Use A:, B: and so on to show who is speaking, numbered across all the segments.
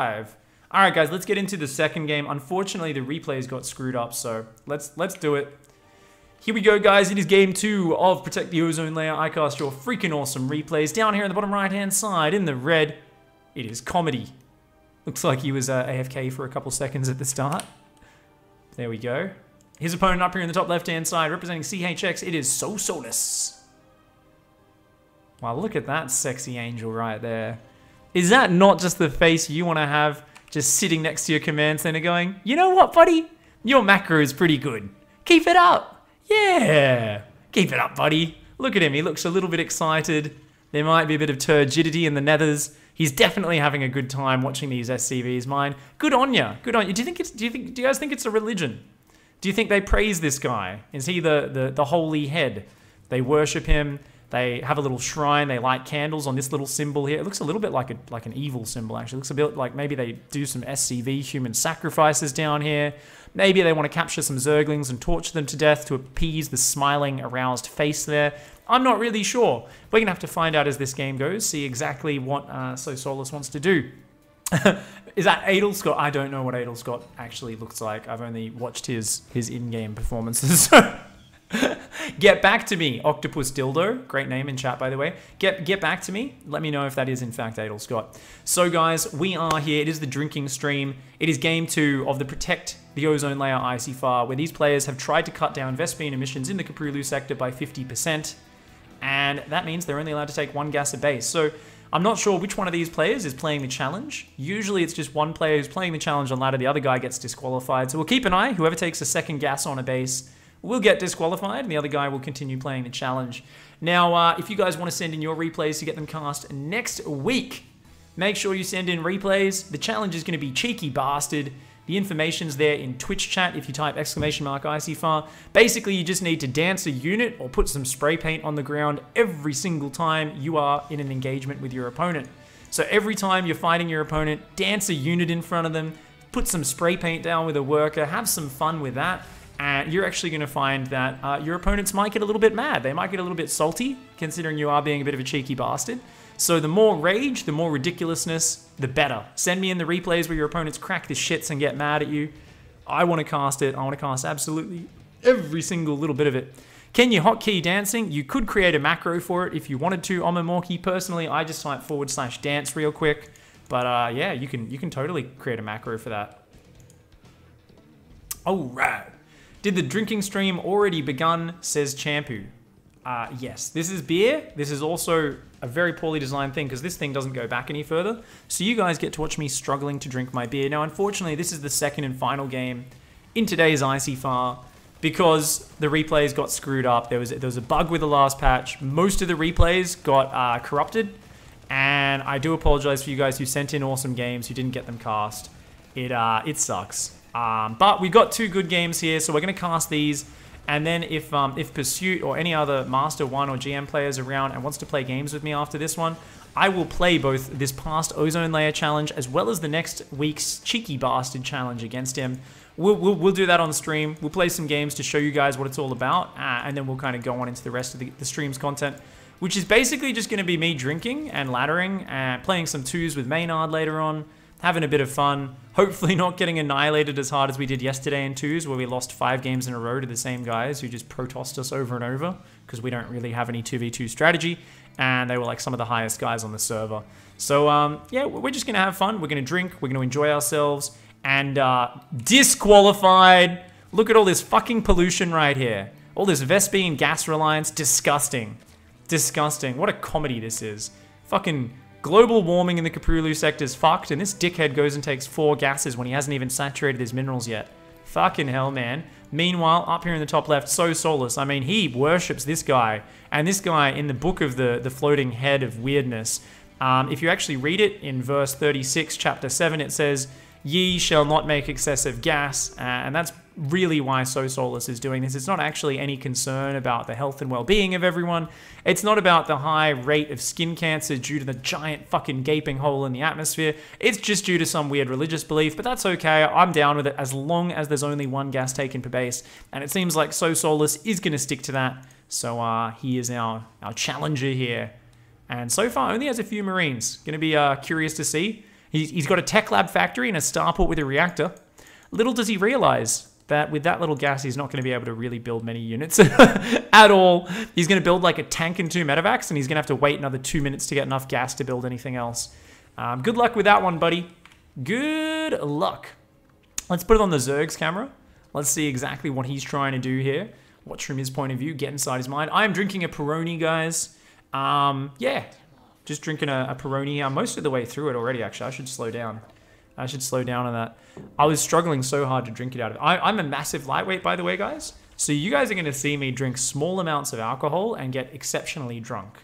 A: Alright guys, let's get into the second game. Unfortunately, the replays got screwed up, so let's do it. Here we go, guys. It is game 2 of Protect the Ozone Layer. I cast your freaking awesome replays. Down here in the bottom right-hand side, in the red, it is Comedy. Looks like he was AFK for a couple seconds at the start. There we go. His opponent up here in the top left-hand side, representing CHX, it is Solus. Wow, look at that sexy angel right there. Is that not just the face you want to have just sitting next to your command center going, you know what, buddy? Your macro is pretty good. Keep it up. Yeah. Keep it up, buddy. Look at him. He looks a little bit excited. There might be a bit of turgidity in the nethers. He's definitely having a good time watching these SCVs mine. Good on ya. Good on you. Do you guys think it's a religion? Do you think they praise this guy? Is he the holy head? They worship him. They have a little shrine. They light candles on this little symbol here. It looks a little bit like an evil symbol, actually. It looks a bit like maybe they do some SCV human sacrifices down here. Maybe they want to capture some Zerglings and torture them to death to appease the smiling, aroused face there. I'm not really sure. We're going to have to find out as this game goes, see exactly what Solus wants to do. Is that Adel Scott? I don't know what Adel Scott actually looks like. I've only watched his in-game performances. Get back to me, Octopus Dildo. Great name in chat, by the way. Get back to me. Let me know if that is, in fact, Adel Scott. So, guys, we are here. It is the drinking stream. It is game 2 of the Protect the Ozone Layer ICYFAR, where these players have tried to cut down Vespene emissions in the Caprulu sector by 50%. And that means they're only allowed to take 1 gas a base. So, I'm not sure which one of these players is playing the challenge. Usually, it's just one player who's playing the challenge on ladder. The other guy gets disqualified. So, we'll keep an eye. Whoever takes a second gas on a base will get disqualified, and the other guy will continue playing the challenge. Now, if you guys want to send in your replays to get them cast next week, make sure you send in replays. The challenge is going to be Cheeky Bastard. The information's there in Twitch chat if you type !ICYFAR. Basically, you just need to dance a unit or put some spray paint on the ground every single time you are in an engagement with your opponent. So every time you're fighting your opponent, dance a unit in front of them, put some spray paint down with a worker, have some fun with that. And you're actually going to find that your opponents might get a little bit mad. They might get a little bit salty, considering you are being a bit of a cheeky bastard. So the more rage, the more ridiculousness, the better. Send me in the replays where your opponents crack the shits and get mad at you. I want to cast it. I want to cast absolutely every single little bit of it. Can you hotkey dancing? You could create a macro for it if you wanted to. Omamorki, personally, I just type /dance real quick. But yeah, you can totally create a macro for that. Alright. Did the drinking stream already begun, says Champu. Yes, this is beer. This is also a very poorly designed thing because this thing doesn't go back any further. So you guys get to watch me struggling to drink my beer. Now, unfortunately, this is the second and final game in today's ICYFAR because the replays got screwed up. There was a bug with the last patch. Most of the replays got corrupted. And I do apologize for you guys who sent in awesome games, who didn't get them cast. It sucks. But we've got 2 good games here, so we're going to cast these. And then if Pursuit or any other Master 1 or GM players around and wants to play games with me after this one, I will play both this past Ozone Layer challenge as well as the next week's Cheeky Bastard challenge against him. We'll do that on stream. We'll play some games to show you guys what it's all about, and then we'll kind of go on into the rest of the stream's content, which is basically just going to be me drinking and laddering and playing some 2s with Maynard later on, having a bit of fun, hopefully not getting annihilated as hard as we did yesterday in 2s, where we lost 5 games in a row to the same guys who just protossed us over and over, because we don't really have any 2v2 strategy, and they were like some of the highest guys on the server. So, yeah, we're just going to have fun, we're going to drink, we're going to enjoy ourselves, and disqualified! Look at all this fucking pollution right here. All this Vespene gas reliance, disgusting. Disgusting. What a comedy this is. Fucking global warming in the Caprulu sector is fucked, and this dickhead goes and takes 4 gases when he hasn't even saturated his minerals yet. Fucking hell, man. Meanwhile, up here in the top left, Solus. I mean, he worships this guy, and this guy in the book of the floating head of weirdness. If you actually read it in verse 36, chapter 7, it says, "Ye shall not make excessive gas," and that's really why Solus is doing this. It's not actually any concern about the health and well-being of everyone. It's not about the high rate of skin cancer due to the giant fucking gaping hole in the atmosphere. It's just due to some weird religious belief, but that's okay. I'm down with it as long as there's only 1 gas taken per base, and it seems like Solus is going to stick to that. So he is our challenger here, and so far only has a few Marines. Going to be curious to see. He's got a tech lab factory and a starport with a reactor. Little does he realize that with that little gas, he's not going to be able to really build many units at all. He's going to build like a tank and 2 medevacs, and he's going to have to wait another 2 minutes to get enough gas to build anything else. Good luck with that one, buddy. Good luck. Let's put it on the Zerg's camera. Let's see exactly what he's trying to do here. Watch from his point of view, get inside his mind. I am drinking a Peroni, guys. Yeah, just drinking a Peroni. I'm most of the way through it already, actually. I should slow down. I should slow down on that. I was struggling so hard to drink it out of it. I'm a massive lightweight, by the way, guys. So you guys are going to see me drink small amounts of alcohol and get exceptionally drunk.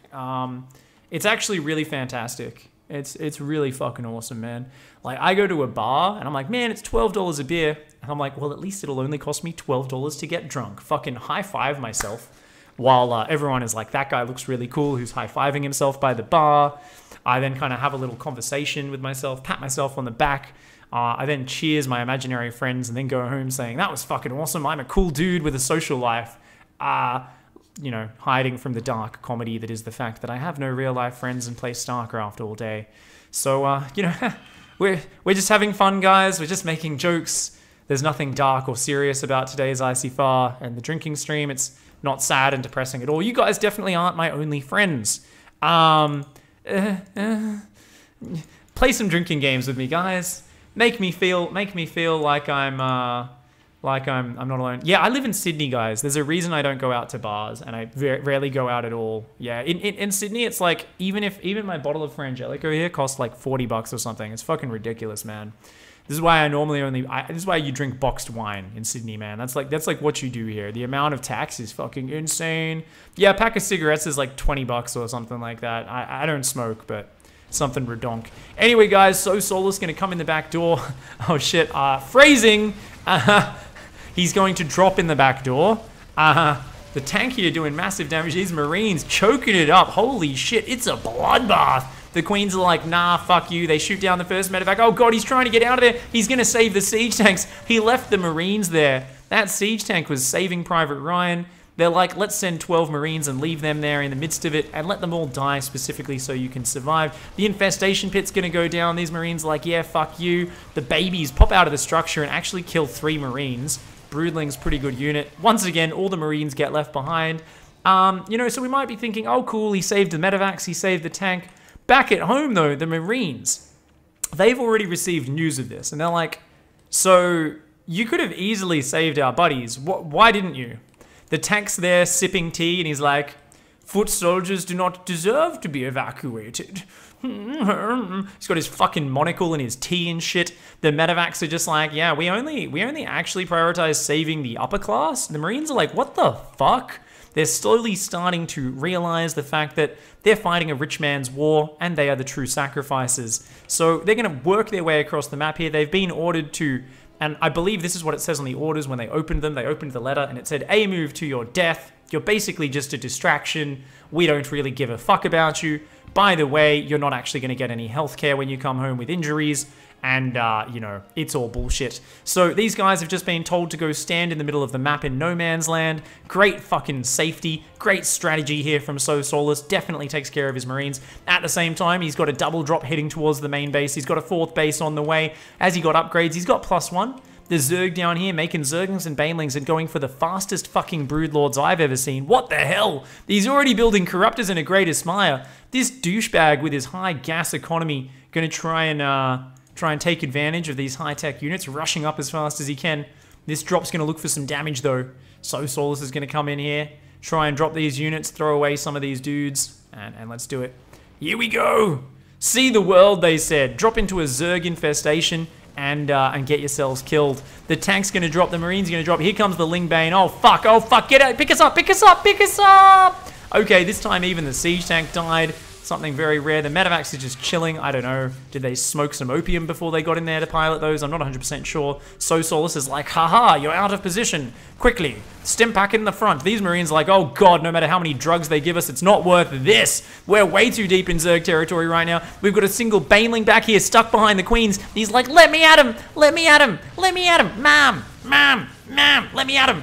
A: It's actually really fantastic. It's really fucking awesome, man. Like, I go to a bar and I'm like, man, it's $12 a beer. And I'm like, well, at least it'll only cost me $12 to get drunk. Fucking high five myself. While everyone is like, that guy looks really cool who's high-fiving himself by the bar. I then kind of have a little conversation with myself, pat myself on the back. I then cheers my imaginary friends and then go home saying, that was fucking awesome. I'm a cool dude with a social life. You know, hiding from the dark comedy that is the fact that I have no real-life friends and play StarCraft all day. So, you know, we're just having fun, guys. We're just making jokes. There's nothing dark or serious about today's ICYFAR and the drinking stream. It's not sad and depressing at all. You guys definitely aren't my only friends. Play some drinking games with me, guys. Make me feel like I'm not alone. Yeah, I live in Sydney, guys. There's a reason I don't go out to bars, and I rarely go out at all. Yeah, in Sydney, it's like even my bottle of Frangelico here costs like $40 or something. It's fucking ridiculous, man. This is why I normally this is why you drink boxed wine in Sydney, man. That's like what you do here. The amount of tax is fucking insane. Yeah, a pack of cigarettes is like $20 or something like that. I don't smoke, but something redonk. Anyway, guys, Solus gonna come in the back door. Oh shit, phrasing. He's going to drop in the back door. The tank here doing massive damage. These Marines choking it up. Holy shit, it's a bloodbath. The Queens are like, nah, fuck you. They shoot down the first medevac. Oh god, he's trying to get out of there. He's gonna save the siege tanks. He left the Marines there. That siege tank was saving Private Ryan. They're like, let's send 12 Marines and leave them there in the midst of it and let them all die specifically so you can survive. The infestation pit's gonna go down. These Marines are like, yeah, fuck you. The babies pop out of the structure and actually kill 3 Marines. Broodling's pretty good unit. Once again, all the Marines get left behind. You know, so we might be thinking, oh cool, he saved the medevacs, he saved the tank. Back at home though, the Marines, they've already received news of this and they're like, so you could have easily saved our buddies. Why didn't you? The tank's there sipping tea and he's like, foot soldiers do not deserve to be evacuated. He's got his fucking monocle and his tea and shit. The medevacs are just like, yeah, we only actually prioritize saving the upper class. The Marines are like, what the fuck? They're slowly starting to realize the fact that they're fighting a rich man's war and they are the true sacrifices. So they're going to work their way across the map here. They've been ordered to, and I believe this is what it says on the orders when they opened them. They opened the letter and it said, a move to your death. You're basically just a distraction. We don't really give a fuck about you. By the way, you're not actually going to get any healthcare when you come home with injuries. And, you know, it's all bullshit. So these guys have just been told to go stand in the middle of the map in no man's land. Great fucking safety. Great strategy here from Solus. Definitely takes care of his Marines. At the same time, he's got a double drop heading towards the main base. He's got a 4th base on the way. As he got upgrades, he's got +1. The Zerg down here making Zerglings and Banelings and going for the fastest fucking Broodlords I've ever seen. What the hell? He's already building Corruptors and a Great Aspire. This douchebag with his high gas economy gonna try and take advantage of these high-tech units, rushing up as fast as he can. This drop's gonna look for some damage though. So Solus is gonna come in here, try and drop these units, throw away some of these dudes, and let's do it. Here we go! See the world, they said. Drop into a Zerg infestation and get yourselves killed. The tank's gonna drop, the Marine's gonna drop. Here comes the Lingbane. Oh fuck, get out, pick us up, pick us up, pick us up! Okay, this time even the siege tank died. Something very rare. The medevacs are just chilling. I don't know. Did they smoke some opium before they got in there to pilot those? I'm not 100% sure. So Solus is like, haha, you're out of position. Quickly, stim pack in the front. These Marines are like, oh god, no matter how many drugs they give us, it's not worth this. We're way too deep in Zerg territory right now. We've got a single Baneling back here stuck behind the Queens. He's like, let me at him, let me at him, let me at him. Ma'am, let me at him.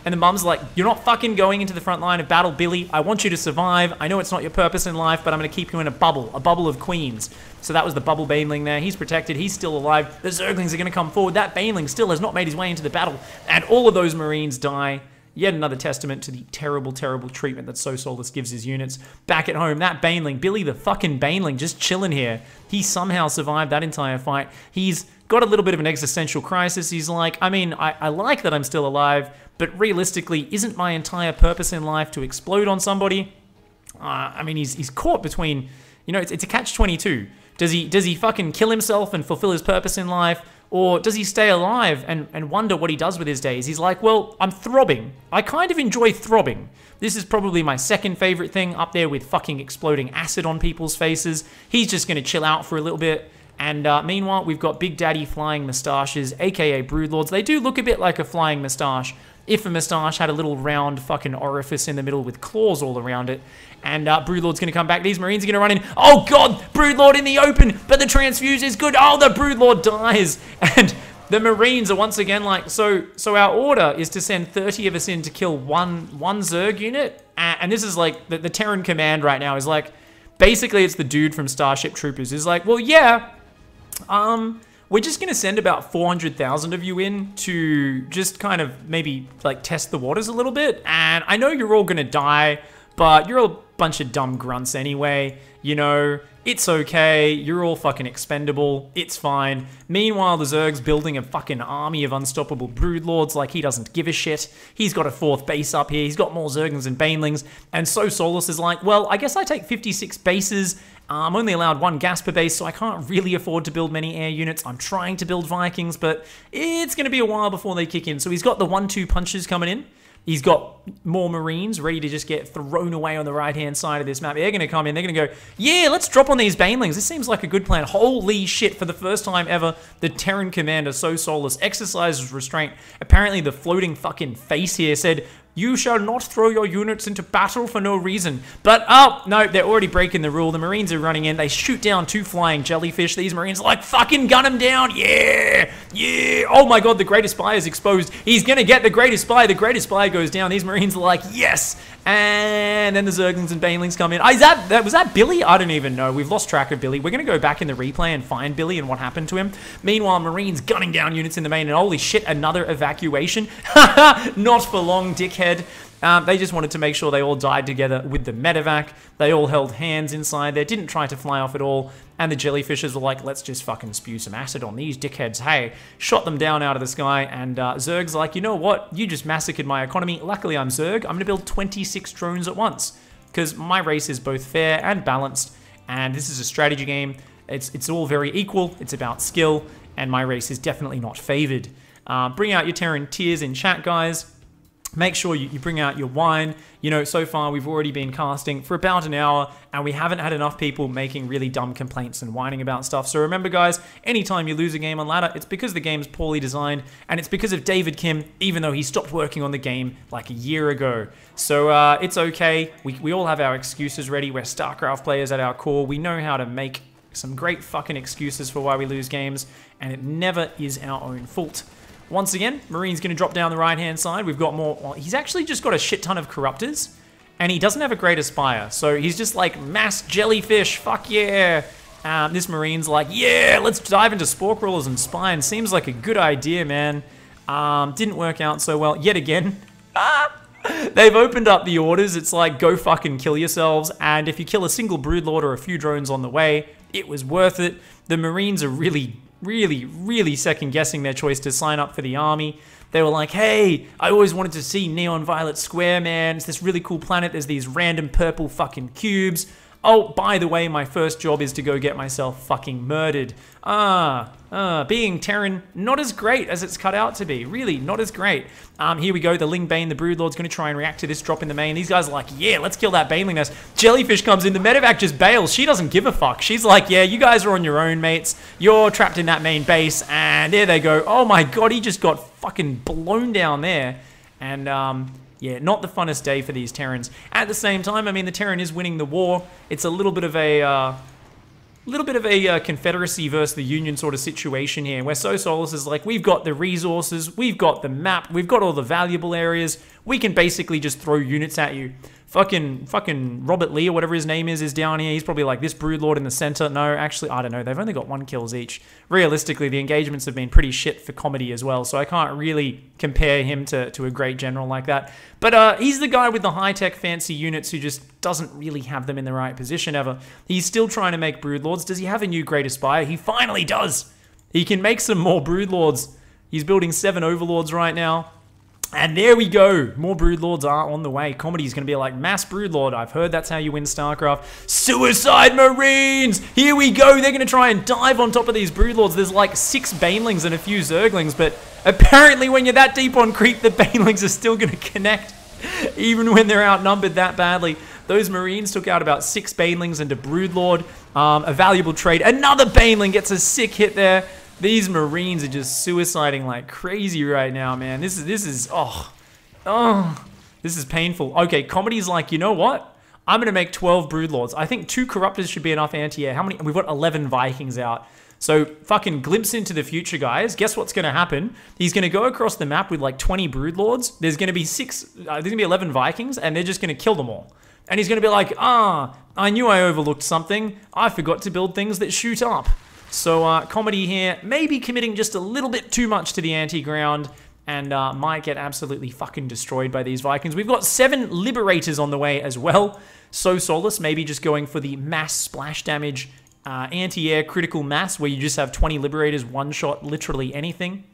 A: And the mum's like, you're not fucking going into the front line of battle, Billy. I want you to survive. I know it's not your purpose in life, but I'm going to keep you in a bubble of queens. So that was the bubble baneling there. He's protected. He's still alive. The Zerglings are going to come forward. That baneling still has not made his way into the battle. And all of those Marines die. Yet another testament to the terrible, terrible treatment that So Soulless gives his units. Back at home, that baneling, Billy the fucking baneling, just chilling here. He somehow survived that entire fight. He's got a little bit of an existential crisis. He's like, I mean, I like that I'm still alive, but realistically, isn't my entire purpose in life to explode on somebody? I mean, he's caught between, you know, it's a catch-22. Does he fucking kill himself and fulfill his purpose in life? Or does he stay alive and wonder what he does with his days? He's like, well, I'm throbbing. I kind of enjoy throbbing. This is probably my second favorite thing, up there with fucking exploding acid on people's faces. He's just going to chill out for a little bit. And meanwhile, we've got Big Daddy Flying Moustaches, aka Broodlords. They do look a bit like a flying moustache, if a moustache had a little round fucking orifice in the middle with claws all around it. And Broodlord's going to come back. These Marines are going to run in. Oh, God! Broodlord in the open, but the transfuse is good. Oh, the Broodlord dies. And the Marines are once again like, so our order is to send 30 of us in to kill one Zerg unit. And this is like, the Terran command right now is like, basically it's the dude from Starship Troopers. Is like, well, yeah, we're just going to send about 400,000 of you in to just kind of maybe like test the waters a little bit. And I know you're all going to die, but you're a bunch of dumb grunts anyway. You know, it's okay. You're all fucking expendable. It's fine. Meanwhile, the Zerg's building a fucking army of unstoppable Broodlords like he doesn't give a shit. He's got a 4th base up here. He's got more Zerglings and Banelings. And So Soulless is like, well, I guess I take 56 bases. I'm only allowed 1 gas per base, so I can't really afford to build many air units. I'm trying to build Vikings, but it's going to be a while before they kick in. So he's got the 1-2 punches coming in. He's got more Marines ready to just get thrown away on the right-hand side of this map. They're going to come in. They're going to go, yeah, let's drop on these Banelings. This seems like a good plan. Holy shit, for the first time ever, the Terran commander, So Soulless, exercises restraint. Apparently, the floating fucking face here said, you shall not throw your units into battle for no reason. But, oh, no, they're already breaking the rule. The Marines are running in. They shoot down 2 flying jellyfish. These Marines are like, fucking gun them down. Yeah, yeah. Oh, my God, the Greatest Spy is exposed. He's going to get the Greatest Spy. The Greatest Spy goes down. These Marines are like, yes. And then the Zerglings and Banelings come in. Was that Billy? I don't even know. We've lost track of Billy. We're going to go back in the replay and find Billy and what happened to him. Meanwhile, Marines gunning down units in the main. And holy shit, another evacuation. Not for long, dickhead. They just wanted to make sure they all died together with the medevac. They all held hands inside there, didn't try to fly off at all. And the jellyfishes were like, let's just fucking spew some acid on these dickheads. Hey, shot them down out of the sky. And Zerg's like, you know what? You just massacred my economy. Luckily, I'm Zerg. I'm going to build 26 drones at once. Because my race is both fair and balanced. And this is a strategy game. It's all very equal. It's about skill. And my race is definitely not favored. Bring out your Terran tiers in chat, guys. Make sure you bring out your wine. You know, so far we've already been casting for about an hour and we haven't had enough people making really dumb complaints and whining about stuff. So remember, guys, anytime you lose a game on ladder, it's because the game's poorly designed and it's because of David Kim, even though he stopped working on the game like a year ago. So it's okay. We all have our excuses ready. We're StarCraft players at our core. We know how to make some great fucking excuses for why we lose games, and it never is our own fault. Once again, Marine's going to drop down the right-hand side. We've got more... Well, he's actually just got a shit ton of Corruptors, and he doesn't have a Great Aspire. So he's just like, mass jellyfish, fuck yeah. This Marine's like, yeah, let's dive into Spore Crawlers and Spine. Seems like a good idea, man. Didn't work out so well. Yet again, they've opened up the orders. It's like, go fucking kill yourselves. And if you kill a single Broodlord or a few drones on the way, it was worth it. The Marines are really second-guessing their choice to sign up for the army. They were like, hey, I always wanted to see Neon Violet Square, man. It's this really cool planet. There's these random purple fucking cubes. Oh, by the way, my first job is to go get myself fucking murdered. Being Terran, not as great as it's cut out to be. Really, not as great. Here we go. The Ling Bane, the Broodlord's going to try and react to this drop in the main. These guys are like, yeah, let's kill that Baneling nest. Jellyfish comes in. The medevac just bails. She doesn't give a fuck. She's like, yeah, you guys are on your own, mates. You're trapped in that main base. And there they go. Oh my god, he just got fucking blown down there. And, yeah, not the funnest day for these Terrans. At the same time, I mean, the Terran is winning the war. It's a little bit of a, little bit of a Confederacy versus the Union sort of situation here, where Solus is like, we've got the resources, we've got the map, we've got all the valuable areas, we can basically just throw units at you. Fucking Robert Lee or whatever his name is down here. He's probably like, this Broodlord in the center. No, actually, I don't know. They've only got 1 kills each. Realistically, the engagements have been pretty shit for comedy as well, so I can't really compare him to a great general like that. But he's the guy with the high-tech fancy units who just doesn't really have them in the right position ever. He's still trying to make Broodlords. Does he have a new Great Aspire? He finally does! He can make some more Broodlords. He's building 7 Overlords right now. And there we go. More Broodlords are on the way. Comedy is going to be like, mass Broodlord. I've heard that's how you win StarCraft. Suicide Marines! Here we go. They're going to try and dive on top of these Broodlords. There's like 6 Banelings and a few Zerglings, but apparently when you're that deep on creep, the Banelings are still going to connect, even when they're outnumbered that badly. Those Marines took out about 6 Banelings and a Broodlord. A valuable trade. Another Baneling gets a sick hit there. These Marines are just suiciding like crazy right now, man. This is this is painful. Okay, Comedy's like, you know what? I'm gonna make 12 Broodlords. I think 2 Corruptors should be enough anti-air. How many? We've got 11 Vikings out. So fucking glimpse into the future, guys. Guess what's gonna happen? He's gonna go across the map with like 20 Broodlords. There's gonna be 11 Vikings, and they're just gonna kill them all. And he's gonna be like, I knew I overlooked something. I forgot to build things that shoot up. So Comedy here, maybe committing just a little bit too much to the anti-ground, and might get absolutely fucking destroyed by these Vikings. We've got 7 Liberators on the way as well. So Solus maybe just going for the mass splash damage anti-air critical mass, where you just have 20 Liberators one-shot literally anything.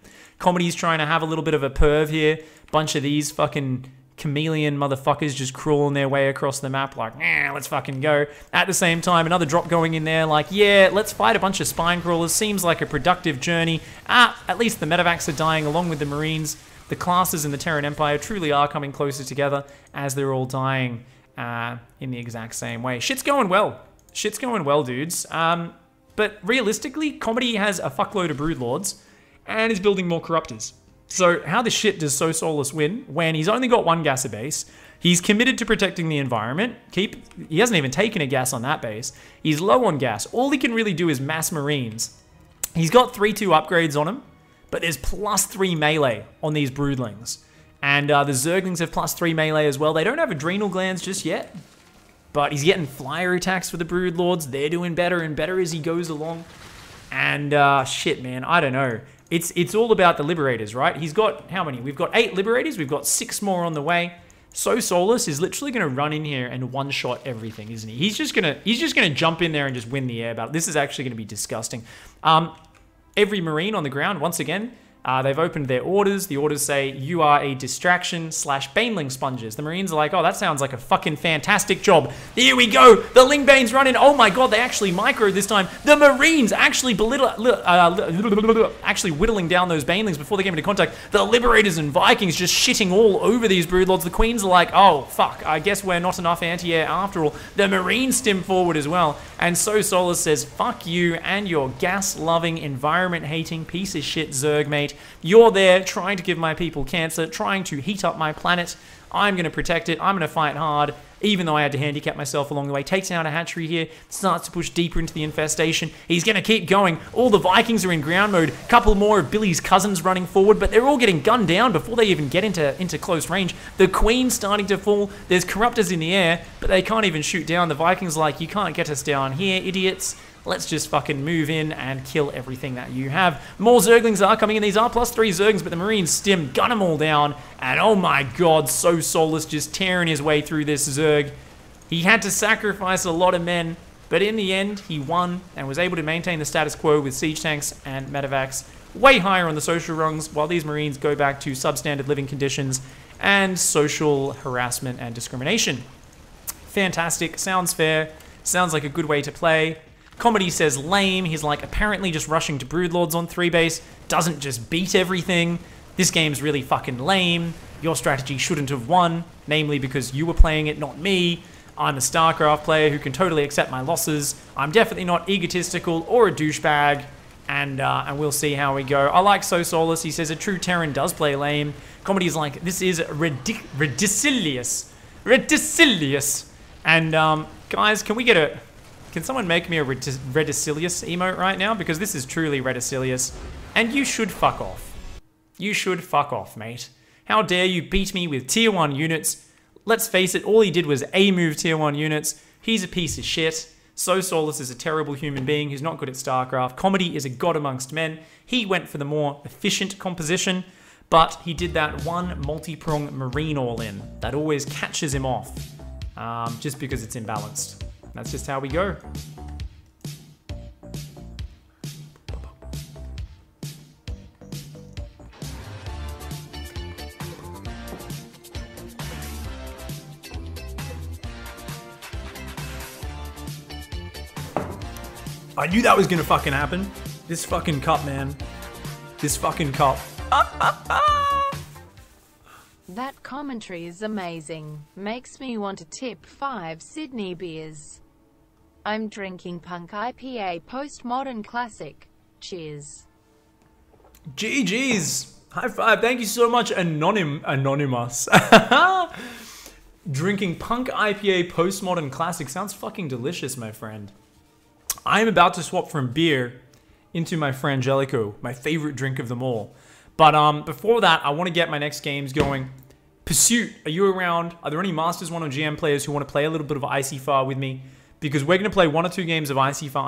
A: Comedy's trying to have a little bit of a perv here. Bunch of these fucking chameleon motherfuckers just crawling their way across the map like, let's fucking go. At the same time, another drop going in there like, yeah, let's fight a bunch of spine crawlers. Seems like a productive journey. At least the medevacs are dying along with the Marines. The classes in the Terran Empire truly are coming closer together as they're all dying in the exact same way. Shit's going well. Shit's going well, dudes. But realistically, Comedy has a fuckload of Broodlords and is building more Corruptors. So how the shit does Solus win when he's only got 1 gasser base? He's committed to protecting the environment. He hasn't even taken a gas on that base. He's low on gas. All he can really do is mass Marines. He's got 3-2 upgrades on him, but there's +3 melee on these Broodlings. And the Zerglings have +3 melee as well. They don't have adrenal glands just yet, but he's getting flyer attacks for the Broodlords. They're doing better and better as he goes along. And shit, man, I don't know. It's all about the Liberators, right? He's got, how many? We've got 8 Liberators. We've got 6 more on the way. So Solus is literally going to run in here and one-shot everything, isn't he? He's just gonna jump in there and just win the air battle. This is actually going to be disgusting. Every Marine on the ground, once again, they've opened their orders. The orders say, you are a distraction / Baneling sponges. The Marines are like, oh, that sounds like a fucking fantastic job. Here we go. The Lingbanes run in. Oh my god, they actually micro this time. The Marines actually whittling down those Banelings before they came into contact. The Liberators and Vikings just shitting all over these Broodlords. The Queens are like, oh, fuck, I guess we're not enough anti-air after all. The Marines stim forward as well. And so Solus says, fuck you and your gas-loving, environment-hating piece of shit Zerg, mate. You're there trying to give my people cancer, trying to heat up my planet. I'm going to protect it. I'm going to fight hard, even though I had to handicap myself along the way. Takes out a hatchery here, starts to push deeper into the infestation. He's going to keep going. All the Vikings are in ground mode. Couple more of Billy's cousins running forward, but they're all getting gunned down before they even get into close range. The Queen's starting to fall. There's Corruptors in the air, but they can't even shoot down. The Vikings like, you can't get us down here, idiots. Let's just fucking move in and kill everything that you have. More Zerglings are coming in. These are +3 Zerglings, but the Marines stim, gun them all down. And oh my god, so Solus just tearing his way through this Zerg. He had to sacrifice a lot of men, but in the end, he won and was able to maintain the status quo with siege tanks and medevacs way higher on the social rungs, while these Marines go back to substandard living conditions and social harassment and discrimination. Fantastic. Sounds fair. Sounds like a good way to play. Comedy says lame. He's like, apparently just rushing to Broodlords on 3 base doesn't just beat everything. This game's really fucking lame. Your strategy shouldn't have won, namely because you were playing it, not me. I'm a StarCraft player who can totally accept my losses. I'm definitely not egotistical or a douchebag, and we'll see how we go. I like So Solus. He says a true Terran does play lame. Comedy's like, this is ridiculous. And guys, can we get Can someone make me a Redicilius emote right now? Because this is truly Redicilius. And you should fuck off. You should fuck off, mate. How dare you beat me with tier 1 units? Let's face it, all he did was A-move tier 1 units. He's a piece of shit. So Solus is a terrible human being who's not good at StarCraft. Comedy is a god amongst men. He went for the more efficient composition, but he did that one multi-prong marine all-in that always catches him off, just because it's imbalanced. That's just how we go. I knew that was gonna fucking happen. This fucking cup, man. This fucking cup.
B: That commentary is amazing. Makes me want to tip 5 Sydney beers. I'm drinking Punk IPA Postmodern Classic. Cheers.
A: GG's. High five. Thank you so much, Anonymous. Drinking Punk IPA Postmodern Classic. Sounds fucking delicious, my friend. I'm about to swap from beer into my Frangelico, my favorite drink of them all. But before that, I want to get my next games going. Pursuit, are you around? Are there any Masters 1 or GM players who want to play a little bit of ICYFAR with me? Because we're going to play 1 or 2 games of ICYFAR